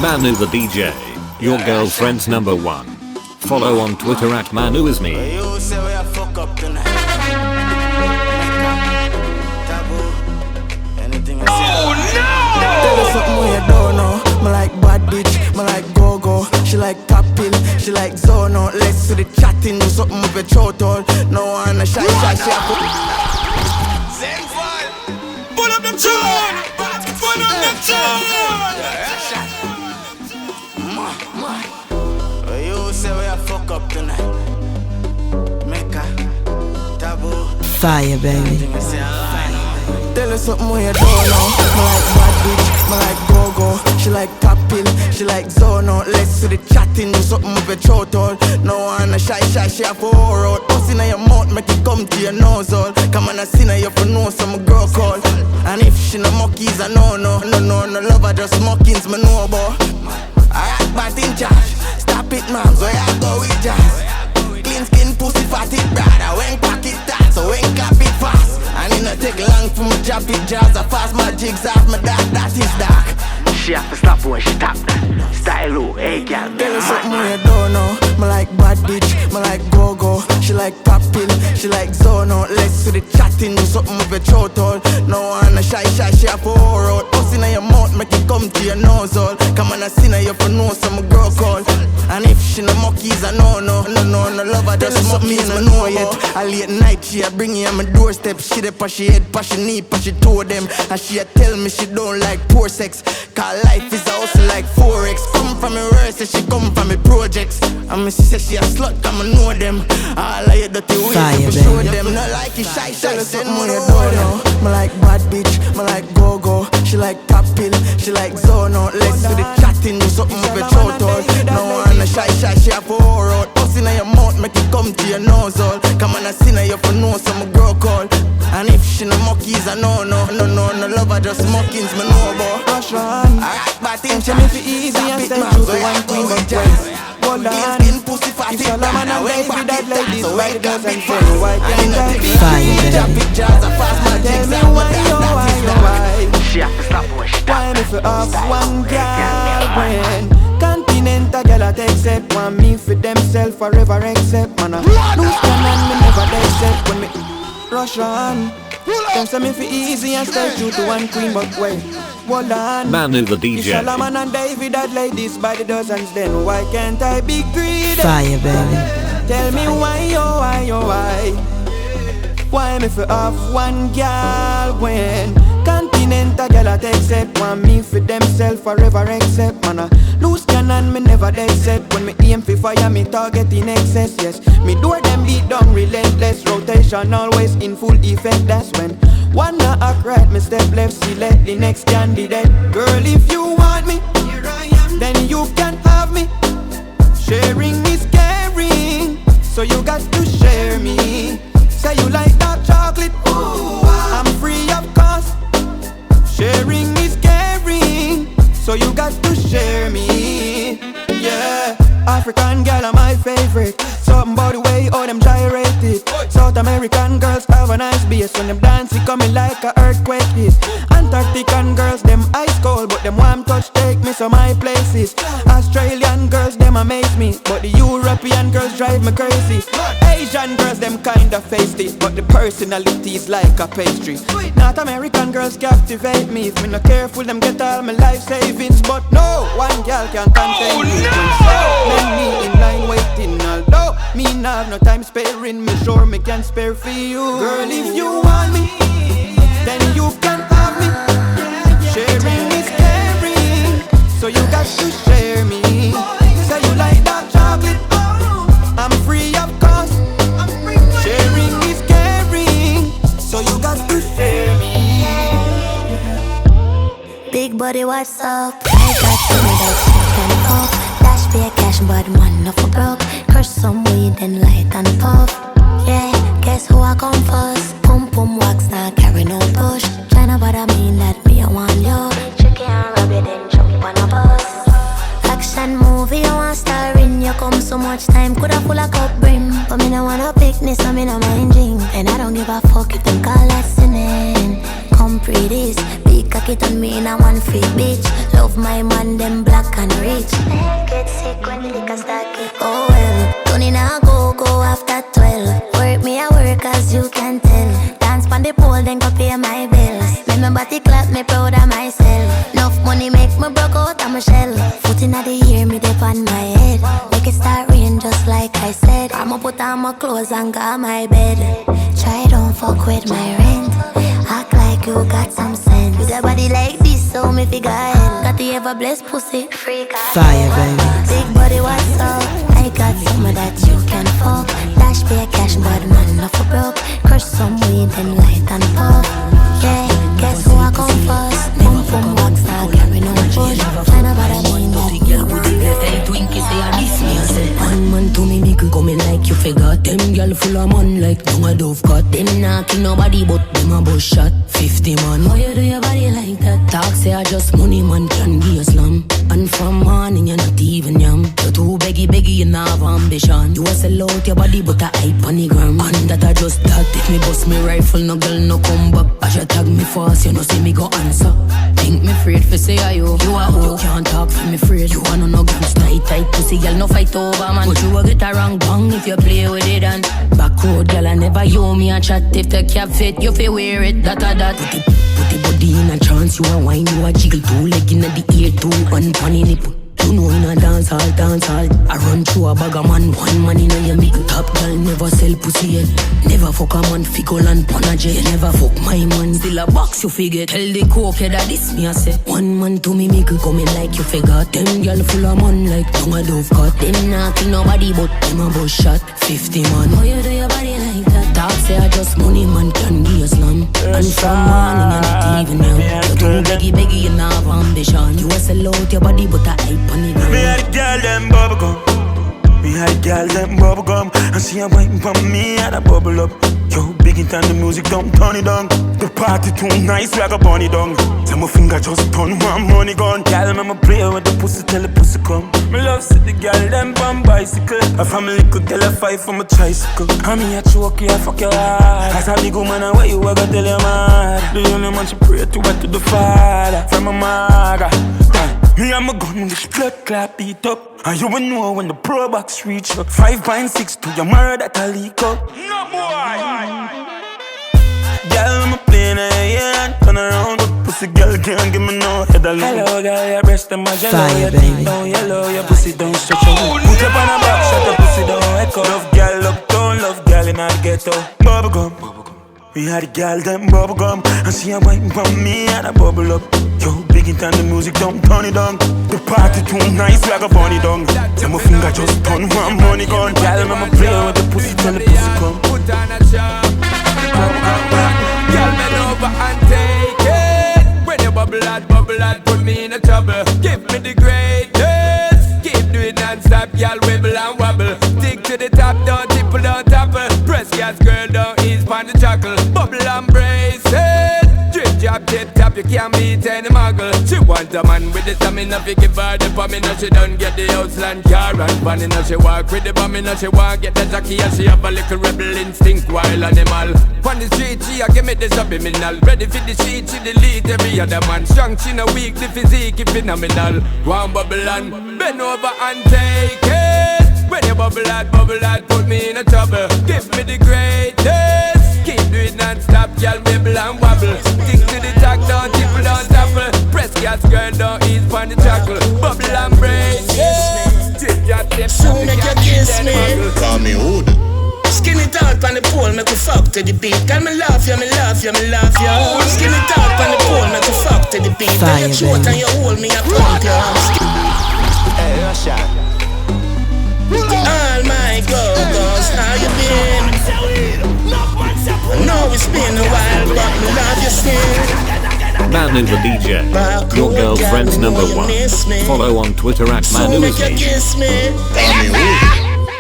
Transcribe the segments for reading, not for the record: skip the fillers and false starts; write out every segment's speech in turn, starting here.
Manuh the DJ, your girlfriend's number one. Follow on Twitter at ManuhIsme. Oh no! Tell her something when you don't know. Me like bad bitch, me like Gogo. She like Kapil, she like Zono. Let's do the chatting, do something with your throat all. No one a shy, she have to. Pull up them tune! Pull up them tune! You say we a fuck up tonight. Make a taboo. Fire, baby. Tell her something when you don't know. Me like bad bitch, me like Gogo. She like Kapil, she like Zono. Let's do the chatting, do something with your throat all. No one a shy, she have to pour out. Bust inna your mouth, make it come to your nose all. Come on, I see now you for know some girl call. And if she no monkeys, I no love her just mockings, me know about. Alright, but in charge. Stop it, man, so I go with jazz. Clean skin, pussy, fat it, brother. When pack it tight, so when cap it fast. And it no take long for me job it jazz. I fast my jigs off my dark, that is dark. She have to stop when she tap that. Style low, hey girl. Tell her something when you don't know. Me like bad bitch, me like Gogo. She like Kapil, she like Zono. Let's do the chatting, do something with your throat all. No one a shy, she have to pour out. Bust inna your mouth, make it come to your nose all. Come on, I see now you for know some girl call. And if she no monkeys, I no love her just monkeys, me know yet. A late night, she a bring you on my doorstep. She dey pa she head, pa she knee, pa she toe them. And she a tell me she don't like poor sex. Cause life is a hustle like Forex. Come from me Rvssian, she come from me projects. And me she say she a slut, come I know them. All of you dirty ways, I show them. Not like it shy, tell her something when you don't know. Me like bad bitch, me like Gogo. She like Kapil, she like Zono. Let's do the chatting, do something with your throat all. No one a shy, she have to pour out. Bust inna your mouth, make it come to your nose all. Come on, I see now you for know some girl call. And if she no monkeys, I no love her just mockings, me know about. Rvssian, alright, but in she make it easy and say you the one queen but twice. Hold on, if Solomon and David that ladies why doesn't say why can't I be tell me why, She have to stop when she tap. why me for off one girl when Continental girl I take set want me for themself forever except man I lose and me never they set when me Rvssian. Them say me for easy and stay true to one queen but wait. Hold on. Manuh the If DJ. Solomon and David had ladies by the dozens, then why can't I be greedy? Fire, baby. Tell me why, oh why, oh why? Why me for off one girl when Continental girl I take set want me for themself forever except man I lose cannon me never dead set. When me aim for fire me target in excess. Yes, me door them beat down relentless. Rotation always in full effect. That's when one not act right me step left select the next candidate. Girl if you want me, here I am. Then you can have me. Sharing is caring, so you got to share me. Say you like dark chocolate, ooh, I'm free of cost. Sharing is caring, so you got to share me. Yeah, African girl are my favorite. Something about the way all them gyrate it. South American girls have a nice bass. When them dance it coming like a earthquake hit. Antarctican girls them ice cold, but them warm touch take me to my places. Australian girls them amaze me, but the European girls drive me crazy. Asian girls them kinda feisty, but the personality is like a pastry. North American girls captivate me. If me not careful them get all my life savings. But no, one girl can contain me. Let me in line waiting. Although me not have no time sparing, me sure me can spare for you. Girl if you want me, then you can have me. Sharing is caring, so you got to share me. Say you like dark chocolate, I'm free of cost. Sharing is caring, so you got to share me. Big body, what's up? I got to me that shit can pop. Dash be a cash, but man, no for broke. Crush some weed and light and puff. Yeah, guess who I come first? Pum pum wax, not carry no push. Tryna bother me, that me I want you. Chicken and rabbit, then jump on a bus. Action movie, I want star in. You come so much time, coulda full of cup brim. But me no wanna picnic, so me no mind drink. And I don't give a fuck if them call that sinning. Come pretty this, big like it on me in a one free bitch. Love my man, them black and rich. Get sick when the liquor start kick. Oh well, don't in a go after 12. Work me a work as you can tell. Dance pon the pole, then go pay my bills. Make my body clap, me proud of myself. Enough money make me broke out of my shell. Foot in the ear, me dip on my head. Make it start rain just like I said. I'ma put on my clothes and go on my bed. Try don't fuck with my rent. Act like you got some sense. With a body like this, so me figure hell. Got the ever blessed pussy, freak out. Fire, baby. Big body, what's up? I got some of that you can fuck. Dash pay cash, but man, not for broke. Crush some weed, then light and puff. Yeah, guess who I come first? Pum pum box, now carry no push. Find out what I mean, that girl with the left eye twinkie say I diss me. I say one man to me, me could come in like you forgot. Them girl full of man like dung a dove cut. Them nah kill nobody but them a bus shot. 50 man, how you do your body like that? Talk say I just money man can be a slam. And from morning you're not even yam. You're too beggy, you nah have ambition. You a sell out your body but a hype on the gram. And that I just that if me bust me rifle, no girl no come back. As you tag me fast, you know see me go answer. Think me afraid for say are you a hoe. You can't talk for me afraid. You wanna no guns, tight pussy girl no fight over man. But you a get a wrong bang if you play with it and back road girl I never you me a chat. If the cap fit you fi wear it that. Put the body in a trance, you a wine, you a jiggle. Two leg in the ear, two one pan in it. You know in a dance hall. I run through a bag of man, one man in a yummy. Top girl never sell pussy yet. Never fuck a man, fickle and pon a jet. Never fuck my man, still a box you forget. Tell the coke that this me I say. One man to me make coming like you forgot. Them girl full of man like dung a dove cut. Them not kill nobody but them a bus shot. 50 man, how you do your body like that? Talk say I just money man can give a slam. And from morning and not even now. You too beggy, you not have ambition. You a sell out your body but a hype. Me had a girl them bubblegum. Me had a girl them bubblegum. And she a waiting for me and a bubble up. Yo, big in time the music don't turn it down. The party too nice like a bunny down. Tell my finger just turn one money gun. Girl, me play with the pussy till the pussy come. Me love see the girl them on bicycle. A family could tell a fight from a tricycle. I me a choke you, I fuck your heart. As a big woman and where you ever tell your man. The only man she pray to to the Father. From a mother. Me and my gun with blood clap beat up. And you will know when the pro box reach up. 5.6 to your murder that I leak up. No boy. Girl, I'm playing a hand. Turn around, but pussy girl can't give me no head alone. Hello, girl, your breast and my jello. Your teeth down yellow, your pussy don't stretch out. Put up on a box, shut your pussy don't echo. Love girl uptown, love girl in the ghetto. Bubblegum. We had a girl them bubblegum. And she a waiting for me and a bubble up. Yo, big in time the music don't turn it down. The party too nice like a bunny down. Tell my finger just turn one money gun. Girl, I'ma play with the pussy till the pussy come. Put on a charm. Girl, bend over and take it. When you bubble out, put me in a trouble. Give me the greatest. Keep doing non-stop, girl, wibble and wobble. Stick to the top, don't tipple, don't topple. Press gas, girl, don't ease on the chuckle. Bubble and brace it. Drip, drop, tip, tap, you can't beat any muggle. She want a man with the stamina, fi give her the bomb. Now she don't get the Outland car and funny. Now she walk with the bomb. Now she want get the jockey. And she have a little rebel instinct, wild animal. On the street, she a give me the subliminal. Ready for the sheet, she delete every other man. Strong, she no weak, the physique is phenomenal. One bubble and bend over and take it. When you bubble out, put me in a trouble. Give me the greatest. Keep doing non-stop, girl, wibble and wobble. Stick to the track, don't tipple, don't topple. Press gas, girl, don't ease on the chuckle. Bubble and brace, so make you kiss me. Call me hood. Skin it out on the pole, make you fuck to the beat. Can me laugh ya, me laugh ya, me laugh ya. Skin it out on the pole, make you fuck to the beat. Tell you short and you hold me, I pump ya. Hey, Rvssian. All my Gogos, how you been? I know it's been a while, but me love your skin. Manuh the DJ, your girlfriend's number one. Follow on Twitter at Manuh. So make you kiss me.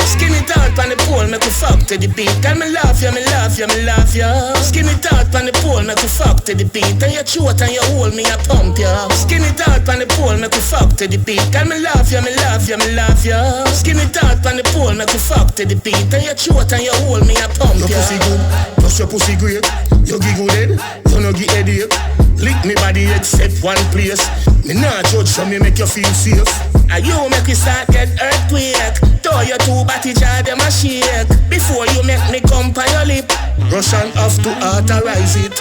Skin it out on the pole, make you fuck to the beat. Can me laugh ya, me laugh ya, me laugh ya. Skin it out on the pole, make you fuck to the beat. And you short and you hold me, I pump ya. Skin it out on the pole, make you fuck to the beat. Can me laugh ya, me laugh ya, me laugh ya. Skin it out on the pole, make you fuck to the beat. And you short and you hold me, I pump ya. Your pussy good, plus your pussy great. You giggle dead, you no get headache. Lick me body except one place. Me not judge so me make you feel safe. And you make me start get earthquake. Throw your two body jar them a shake. Before you make me come by your lip, Rvssian have to authorize it.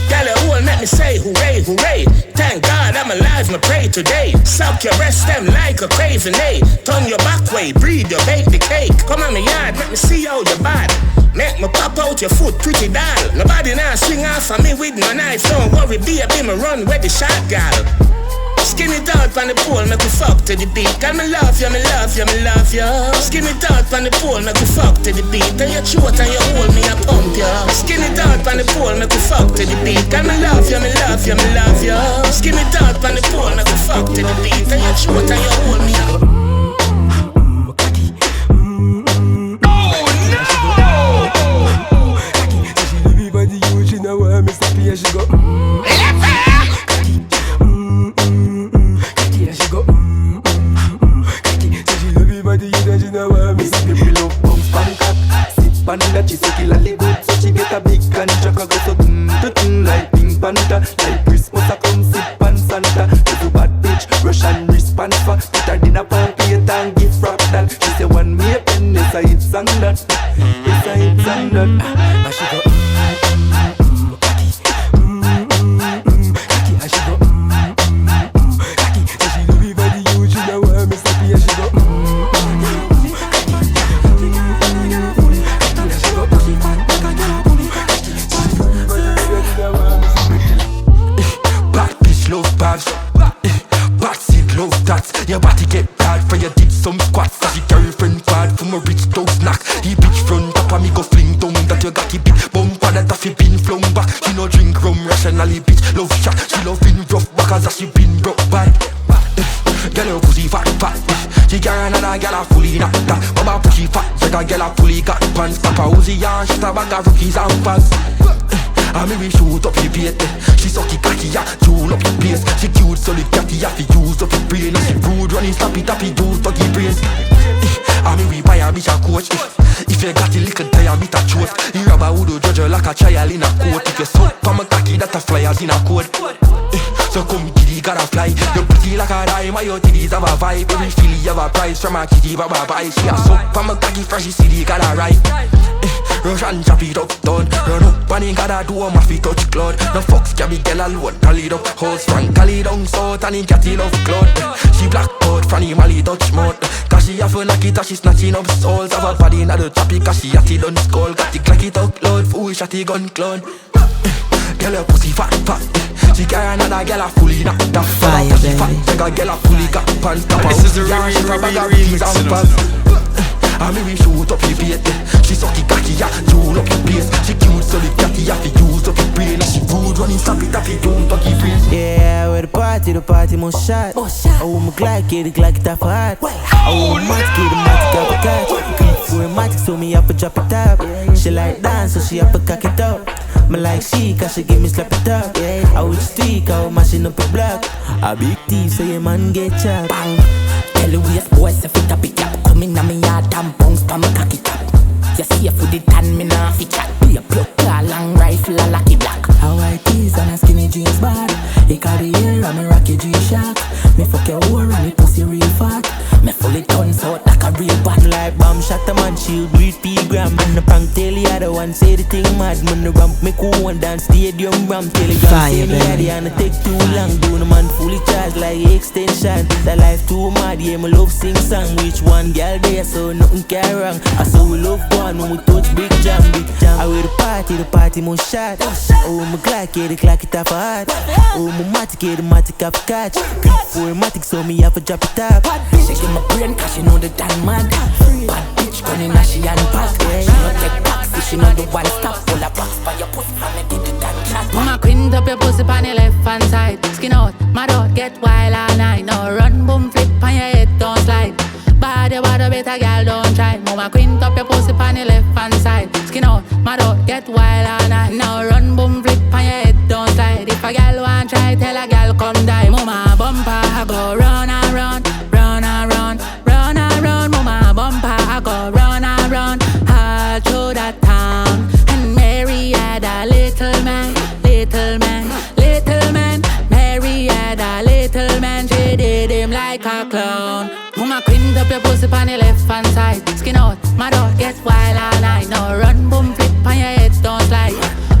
Girl, you won't make me say hooray, hooray. Thank God I'm alive, me pray today. Suck your breast them like a craving, eh? Turn your back way, breathe your bake the cake. Come on me yard, let me see how you bad. Make me pop out your foot, pretty doll. Nobody now swing off of me with no knife. Don't worry, baby, me run where the shot, gal. Skin it out on the pole, make we fuck to the beat. Girl, me love you, me love you, me love you. Skin it out on the pole, make we fuck to the beat. And you throat and you hold me, I pump you. Skin it out on the pole, make we fuck to the beat. Girl, me love you, me love you, me love you. Skin it out on the pole, make we fuck to the beat. And you throat and you hold me, She say kill a good, so she get a big contract. I go so like Pink Panther. Like Christmas I come sip and Santa. Little bad bitch, Rvssian response for. Put her dinner pan plate and gift wrap that. She say one me a pen, yes I hit sang that. Yes I hit sang that. And she go cocky, cocky, and she go cocky. So she do everybody huge, she know where me stop here. She go your body get bad for you did some squats. That she carry friend bad from a rich dog snack. He bitch front up and me go fling down. That you got the big bumper that he been flung back. She no drink rum rationally bitch love shot. She love in rough back as she been broke bad. Girl your pussy fat fat. She carry another girl a fully knocked that. Mama pussy fat, so that girl a fully got pants. Papa Uzi and shit a bag of rookies and pads. I me we shoot up the bait. She sucky cocky ya, jewel up the place. She cute so the catty ya fi use up the brain. And she rude running slappy tappy use to the brains. I me we buy a bitch a coach. If you got the little diameter choke, you rubber would judge you like a child in a coat. If you suck from a cocky that a flyers in a coat. So come kitty gotta fly. You pretty like a dime, my your titties have a vibe. Every filly have a price from a kitty baba bye. She a suck from a cocky fresh city gotta ride. Rvssian chop it up, done. Run up and he gotta do a maffy touch cloud. No fucks can be girl alone, call it up. Hoes frank, call it down south and he cat it love cloud. She black out, Franny Malie touch mouth. Cause she have a knock it and she snatching up souls. Have a body in the choppy cause she at it done skull. Got the clack it out loud, fool shot it gun clown. Girl your pussy fat fat. She carry another girl a fully knocked up. Fire baby. Take a girl a fully got pants. This is a remix. I me we shoot up the bait. She sucky cocky ya, jewel up the place. She cute so the catty ya fi use up the brain. And she rude running slappy tappy don't talk the brain. Yeah, where the party must shot. Oh, my Glock get it like it off a hot. Oh, my Matic get the Matic off a catch. For a Matic so me up a drop it up. She like dance so she up a cock it up. Me like she cause she give me slap it up. I would streak, I would mashing up a block. A big thief so your man get chopped. Bang. Tell the waist boys if it a big up. Come in and me yard and bounce pa me cocky top. You see if with the tan me nah fi chat. Be a plug a long rifle a lucky black. How white tees and a skinny jeans bad. He carry hair and me rocky G-Shock. Me fuck your whore and me pussy real fat. Me fully turns out like a real bat. Like bomb shot a man shield with P-gram. And the prank tell the other one say the thing mad. Man the ramp me cool and dance stadium ramp. Telegram say me daddy and it take too long. Do the man fully charged like extension. That life too mad, yeah me love sing song. Which one girl there so nothing can wrong. I saw we love one when we touch big jam. I wear the party must shot. Oh my Glock get it like it off a hot. Oh my Matic get the Matic off a catch. For a Matic so me have a drop it up. She give my brain cause she know the damn mad. Bad bitch gunning as she and back. She no take taxi, she know the one stop. Pull a box for your pussy from me get the damn chat. Mama quint up your pussy on your left hand side. Skin out, mad out, get wild all night. Now run, boom, flip on your head, don't slide. Bad you bad, better girl, don't try. Mama quint up your pussy on your left hand side. Skin out, mad out, get wild all night. Now run, boom, flip on your head, don't slide. If a girl want try, tell a girl come die. Mama bumper, I go run and run. Run and run, run and run. Mama bumper, I go run and run. All through that town. And Mary had a little man, little man, little man. like a clown. Mama quint up your pussy on the left hand side. Skin out, my dog get wild all night. Now run, boom, flip on your head, don't slide.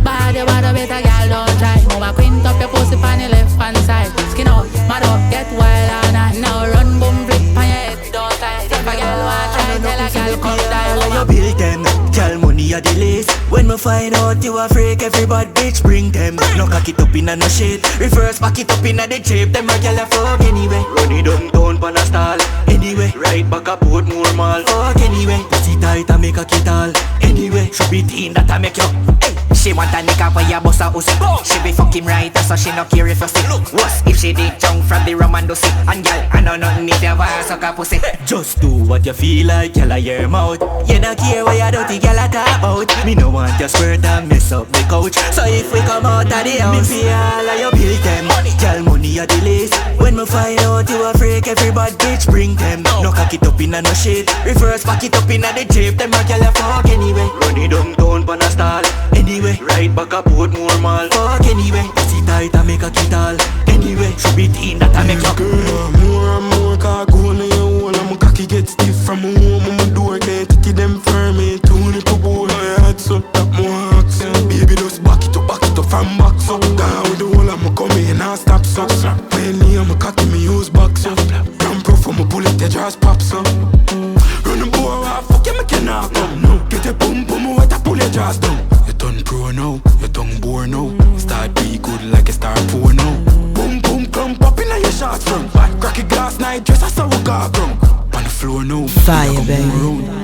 Bad better girl, don't try. Mama quint up your pussy on the left hand side. Skin out, my dog get wild all night. Now run, boom, flip on your head, don't slide. If a girl want try, tell a girl come die. You build them, girl money a the least. When me find out you a freak, everybody bitch bring them. No cock it up inna no shit, reverse back it up inna the jeep. Them a girl a fuck anyway. Run it downtown pan a stall anyway. Right back a port normal. Fuck anyway. Pussy tight a make a kit all anyway. Should be teen that a make you. Hey, she want a nigga where you bust a pussy. She be fucking right, so she no care if you see. Worse if she did junk from the rum and dosey. And girl, I know nothing if you want suck a pussy. Just do what you feel like, girl a your mouth. You don't care what you dirty girl a talk about. Me no want your squirt and mess up the couch. So if we come out of the house, me feel all you build them. Girl money a the least. When me find out you a freak, everybody bitch bring them. No cock it up inna no shit, reverse back it up inna the jeep. Them a girl a fuck anyway. Run it downtown pan a stall anyway. Right back a port normal. Fuck anyway. Pussy tight a make a kit all anyway. Should be teen that a make you. Girl, more and more car go in your hole. And my cocky get stiff from my home. And my door can't take them firm. Too little boy, my head so that more axe. Baby just back it up from back so. Down with the whole of my come in and stop so. Plainly I'm a cocky me use back so. Ram pro for my bullet they just pop so. Run the boy off, fuck you make you knock come no. Get a boom boom what a pull your jaws down. You done pro now, you done bore now. Start be good like a star 4 now. Boom boom come pop in your shots from. Cracky glass night dress I saw a car from. On the floor now, fire baby.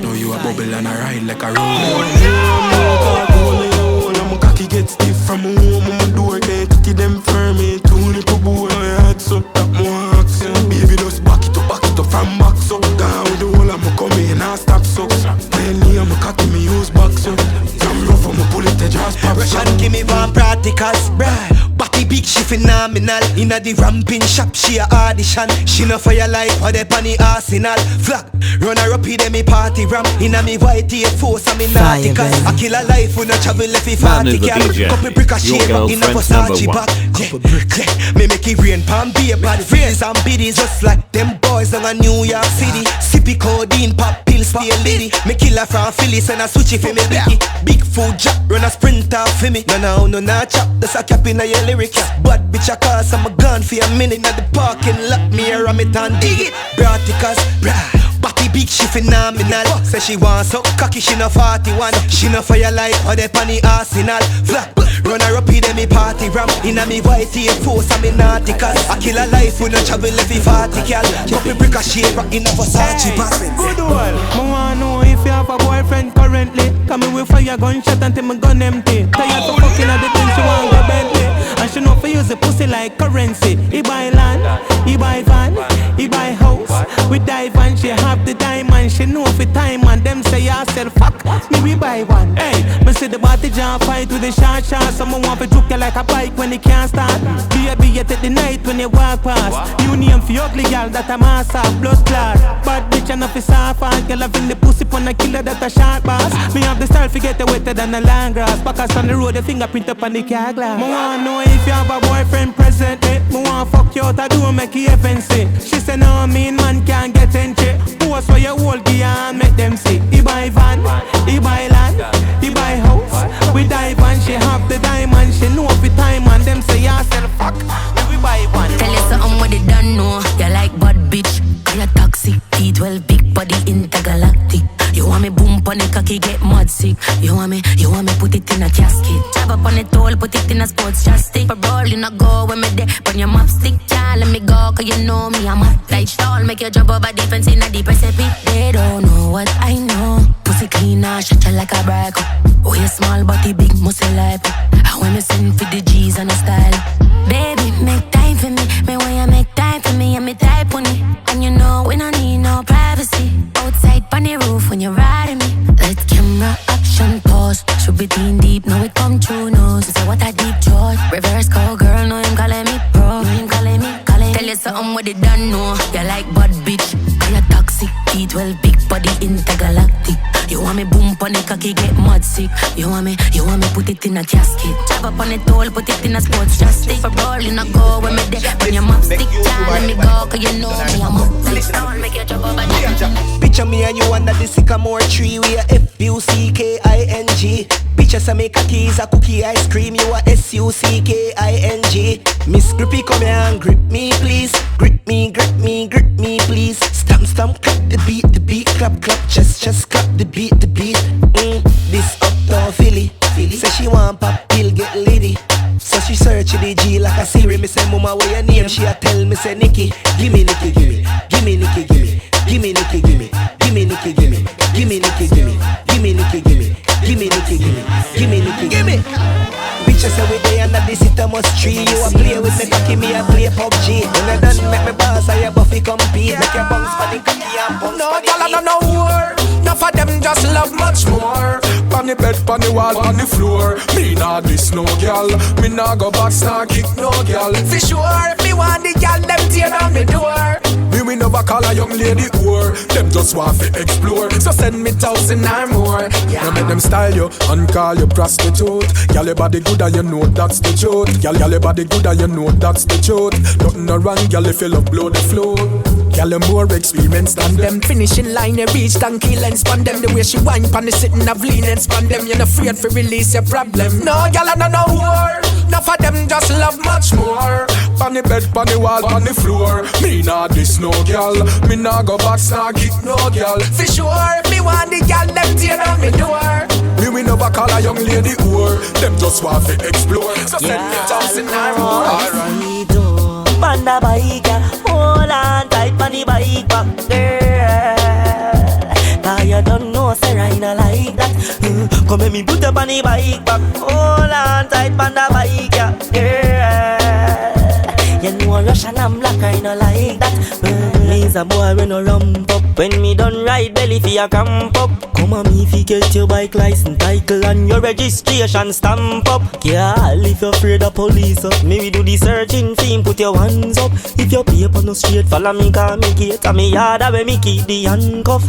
Know you a bubble and a ride like a road. I'm a cocky get stiff from home. I'm a door can't take them firm. Too little boy, my head so that more action. Baby just back it up from back so. Down with the whole I'm a come in and stop so. Mainly I'm a cocky me use back so. I'm rough I'm a bullet they just pop so. Rvssian give me one practicals, bruh. Body big, she phenomenal. Inna the ramping shop, she a audition. She no fire like what they pan the arsenal. Flag, run her up in me party ram. Inna me white force and me nauticals. I kill a life when I travel left it 40 cal. Couple brick a shave in a Versace back. Me make it rain, palm be a body. Friends and biddies just like them boys in a New York City. Sippy codeine, pop pills, stay liddy. Me kill her from Phillies and I switch it for me Nicky. Big food jack, run a sprint off for me. No chop, that's a cap in a your lyrics. But bitch I call some a gun for a minute. Now the parking lot, me a ram it and dig it. Brad Thickaz, body big, she phenomenal. Say she wants so cocky, she no 41. She no fire like how they pan the arsenal. Flat, run her up in me party ram. Inna me white force and me nauticals. I kill a life when I travel every 40 cal. Pop me brick a shape in a Versace bag. Good one. I wanna know if you have a boyfriend currently. Coming with fire gunshot until my gun empty. Tired of fucking at the things she want go Bentley. And she know for use the pussy like currency. He buy land, he buy van, he buy house. With dive and she have the diamond. She know for time and them say yourself fuck. Me we buy one. Hey, me see the body jump fight with the shot. Someone want to juke you like a bike when it can't start. Baby you take the night when you walk past. You name for ugly girl that a massa blood clot. Bad bitch and if it's soft and girl having the pussy pon a killer that a sharp boss. Me have the style to get the wetter than a long grass. Backers on the road the fingerprint up on the car glass. Me wanna know if you have a boyfriend presently. Me wanna fuck you out I do make you even see. She say no mean man can't get entry. Post for your whole gear and make them see. He buy van, he buy land, he buy house. We dive and she have the diamond. She know for time and them say yourself fuck. We buy one. Tell you something what they don't know. You like bad bitch, call you toxic. T12 big body intergalactic. You want me boom pon the cocky get mud sick. You want me put it in a casket. Chop up on the toll, put it in a sports chastic. For roll you not go when me there. Pon your map stick, child, let me go. Cause you know me, I'm hot like stall. Make you jump over defense in a deep recipe. They don't know what I know. Pussy clean, shut you like a Brysco. Oh, you small body, big muscle like. And when me send for the G's and the style. Baby, make time for me. Me when you make time for me, and me type on it. And you know we don't need no privacy. Outside on the roof when you're riding me. Let camera action pause. Should be teen deep, know it come true nose. So what a deep George. Reverse call girl, know him calling me pro. Know him calling me. Tell you something what they don't know. You like bad bitch, call you toxic. T12 big body intergalactic. You want me boom pon the cocky get mud sick. You want me put it in a casket. Chop up on the toll, put it in a sports chassis. For rolling a go when me there. When your mop stick down, let me go, cause you know me, I'm up. Don't make you jump over the Picture me and you under the sycamore tree. We are F-U-C-K-I-N-G. Picture some make a keys, a cookie ice cream. You are S-U-C-K-I-N-G. Miss Grippy, come here and grip me, please. Grip me, please. Stamp, stamp, clap the beat, clap, clap, just clap the beat. This uptown Philly. Say she want pop pill, get litty. So she search the G like a Siri. Me say, mama, what your name? She a tell me, say, Nikki. Gimme, Nikki, gimme. Gimme, Nikki, gimme. Gimme, Nikki, gimme. Gimme, Nikki, gimme. Gimme, Nikki, gimme. Gimme, Nikki, gimme. Gimme, Nikki, gimme. Gimme, Nikki, gimme. Bitches say we day under the sycamore tree. You a play with me cocky, me a play PUBG. When I done make me boss, I a Buffy compete. Make your bounce for the cocky and bounce no, for the y'all no war. Enough of them just love much more. On the bed, on the wall, on the floor. Me nah this no girl. Me nah go back, nah kick no girl. For sure, me want the girl, them tear down me door. Me never call a young lady whore. Them just want to explore. So send me 1,000 or more. Yeah. Now make them style you and call you prostitute. Girl, your body good and you know that's the truth. Girl, your body good and you know that's the truth. Nothing no wrong, girl, if you love blow the flow. Girl, you more experienced than them. Finishing line, you reach and kill and span them. The way she whine pan the sitting of lean and span them. You're not afraid to release your problem. No, girl, I don't know whore. Enough of them just love much more. On the bed, on the wall, on the floor. Me nah this no girl. Me nah go back, nah kick no girl. For sure, me want the girl, them tear down me door. Me never call a young lady whore. Them just want to explore. So send me 1,000 or more. Alright, Panda Bayka, hold on tight on the bike back, girl. Now you don't know, say I not like that. Come let me put up on the bike back, hold on tight on the bike, girl. You know Russian and black, I not like that. Me's a boy when no rump up. When me done ride belly for your camp up. Come on me if you get your bike license, title and your registration stamp up. Girl, if you're afraid of police up, maybe do the searching thing, put your hands up. If your paper no straight, follow me, call me gate. And me yard where me keep the handcuff.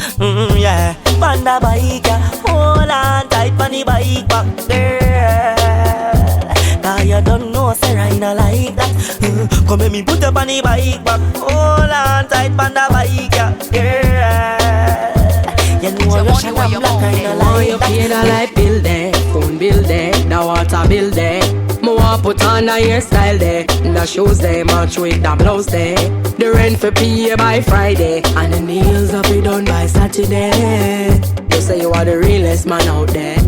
Yeah, Panda bike, hold on tight on the bike back, girl. Now you don't know, say I not like that. Come let me put up on the bike back, hold on tight on the bike, girl. You know Russian and black, I not like you pay the light bill there, phone bill there, the water bill there. Me want put on the hairstyle there, the shoes there, match with the blouse there. The rent for pay by Friday, and the nails up be done by Saturday. You say you are the realest man out there,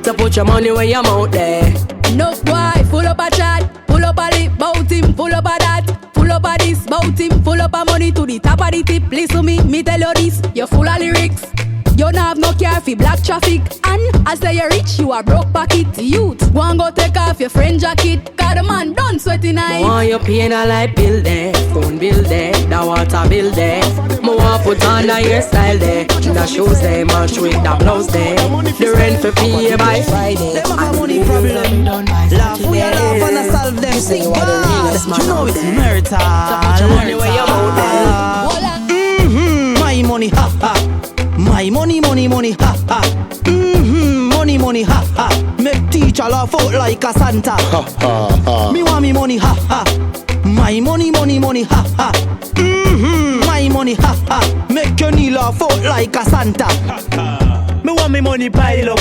so put your money where your mouth there. No boy, full up a chat, full up a lip, bout him, full up a that, full up a this, bout him, full up a money to the top of the tip. Listen me tell you this, you full of lyrics. You don't have no care for black traffic. And I say you're rich, you are broke pocket. Youth, go and go take off your friend jacket. Cause the man done sweating night. Want you paying a light bill there, phone bill there, the water bill there. Me want put on the hairstyle there, the shoes there, match with the blouse there. The rent for pay by Friday. Them have money problem. Laugh, we are laugh and I solve them. Sing God, you know it's murder. So put your money where your mouth there. My money, ha ha. My money, ha ha. Money, ha ha. Make teacher laugh out like a Santa. Ha ha ha. Me want me money, ha ha. My money, ha ha. My money, ha ha. Make your knee laugh out like a Santa. Me want me money pile up.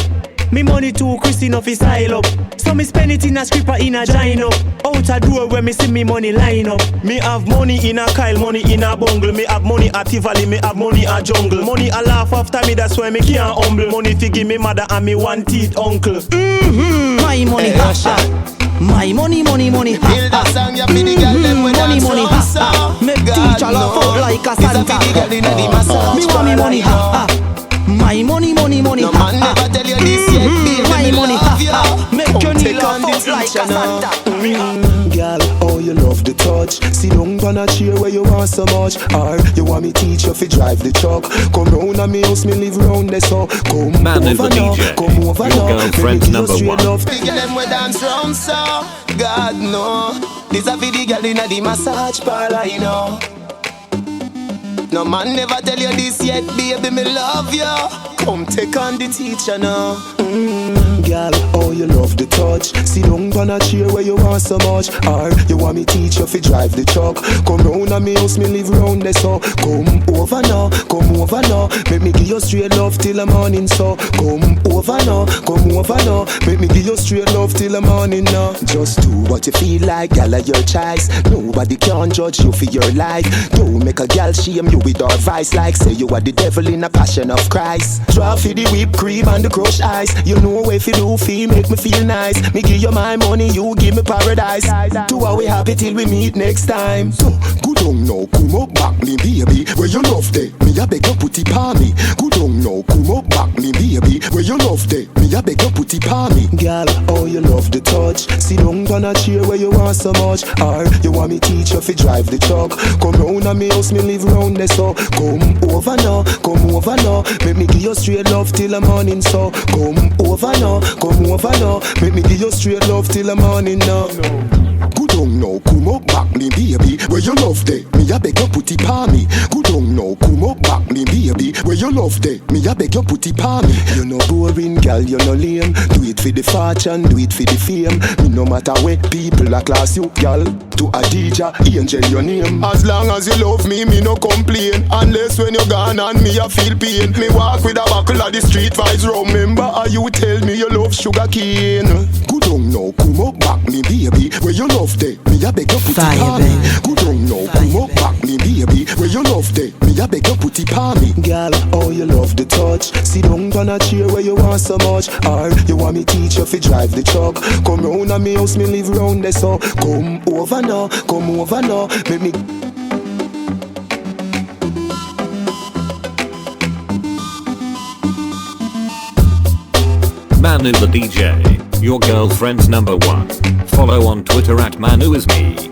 Me money too Christy enough is style up. So me spend it in a scripper in a gine up. Out a door where me see me money line up. Me have money in a Kyle, money in a bungle. Me have money at Tivoli, me have money at jungle. Money a laugh after me, that's why me can't humble. Money fi give me mother and me one teeth uncle. My money, ha ha. My money, ha ha. Money, ha ha. Make teacher laugh out like a Santa. Me want me money, ha ha. My money, no man ha never tell you this yet, baby. My money, ha ha. Make your knee laugh out like a Santa. Girl, oh you love the touch. Sit down on a chair where you want so much. Or you want me teach you fi drive the truck. Come round and me house, me live round there so. Come Manuh over the now, DJ, come over your now. girlfriend's number one. Big them we dance round so. God no, this a for the girl inna the massage parlor, you know. No man never tell you this yet, baby, me love you. Come take on the teacher now. Girl, oh you love the touch. Sit down on a chair where you want so much. Or you want me teach you fi drive the truck. Come round at me house, me live round there so. Come over now, come over now. Make me give you straight love till the morning so. Come over now, come over now. Make me give you straight love till the morning now. Just do what you feel like, girl, of your choice. Nobody can judge you for your life. Don't make a girl shame you with our vice. Like say you are the devil in a passion of Christ. Draw for the whipped cream and the crushed ice. You know if you do feel make me feel nice. Me give you my money, you give me paradise. To how we happy till we meet next time. So good on now, come up back me baby. Where you love day, me a beg you put it pa me. Good on now, come up back me baby. Where you love day, me a beg you put it pa me. Girl, oh you love the touch. Sit down on a chair where you want so much. Or you want me teach you fi drive the truck. Come round at me house, me live round there so. Come over now, come over now. Make me give you straight love till the morning so. Come over now, come over now. Make me give you straight love till the morning now. Good on now, come up back me baby. Where you love day, me a beg you put it pa me. Good on now, come up back me baby. Where you love day, me a beg you put it pa me. You no boring girl, you no lame. Do it for the fortune, do it for the fame. Me no matter where people a class you, girl. To a DJ, angel your name. As long as you love me, me no complain. Unless when you gone and me a feel pain. Me walk with a buckle of the street vibes. Remember how you tell me you love sugar cane. Good on now, come up back me baby. Where you love day, me a beg you put it pa me. Good on now, come up back me baby. Where you love day, me a beg you put it pa me. Girl, oh you love the touch. Sit down on a chair where you want so much. Or you want me teach you fi drive the truck. Come round at me house, me live round there so. Come over now, come over now. Make me Manuh the DJ, your girlfriend's number one. Follow on Twitter at Manuh is me.